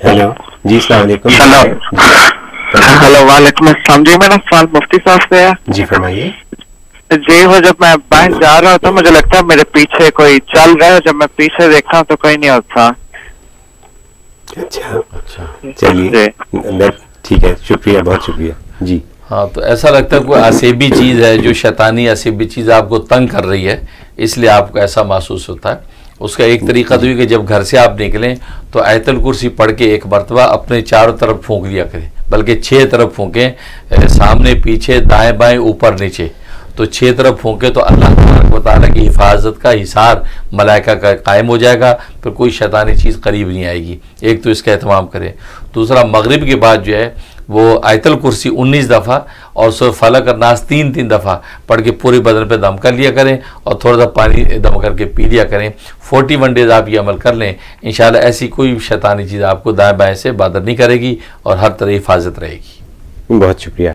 Hello जी, अस्सलाम वालेकुम। Hello वालेकुम अस्सलाम जी। मेरा सवाल मुफ्ती साहब से है। जी फरमाइए। जी वो जब मैं बैंक जा रहा होता मुझे लगता है मेरे पीछे कोई चल रहा है, जब मैं पीछे देखता हूँ तो कोई नहीं होता। अच्छा चलिए, ठीक है, शुक्रिया, बहुत शुक्रिया जी। हाँ, तो ऐसा लगता है कोई असेबी चीज़ है, जो शैतानी असेबी चीज़ आपको तंग कर रही है, इसलिए आपको ऐसा महसूस होता है। उसका एक तरीका तो ये कि जब घर से आप निकलें तो आयतल कुर्सी पढ़ के एक मरतबा अपने चारों तरफ फूंक दिया करें, बल्कि 6 तरफ फूंकें, सामने पीछे दाएं बाएं ऊपर नीचे, तो 6 तरफ फूंके तो अल्लाह तबारक व तआला की हिफाजत का हिसार मलाइका का कायम हो जाएगा, फिर कोई शैतानी चीज़ करीब नहीं आएगी। एक तो इसका एहतमाम करें। दूसरा, मगरिब के बाद जो है वो आयतल कुर्सी 19 दफ़ा और सूरह फलक और नास 3-3 दफ़ा पढ़ के पूरे बदन पे दम कर लिया करें और थोड़ा सा पानी दम करके पी लिया करें। 41 डेज़ आप ये अमल कर लें, इंशाल्लाह ऐसी कोई शैतानी चीज़ आपको दाएँ बाएँ से बादर नहीं करेगी और हर तरह हिफाजत रहेगी। बहुत शुक्रिया।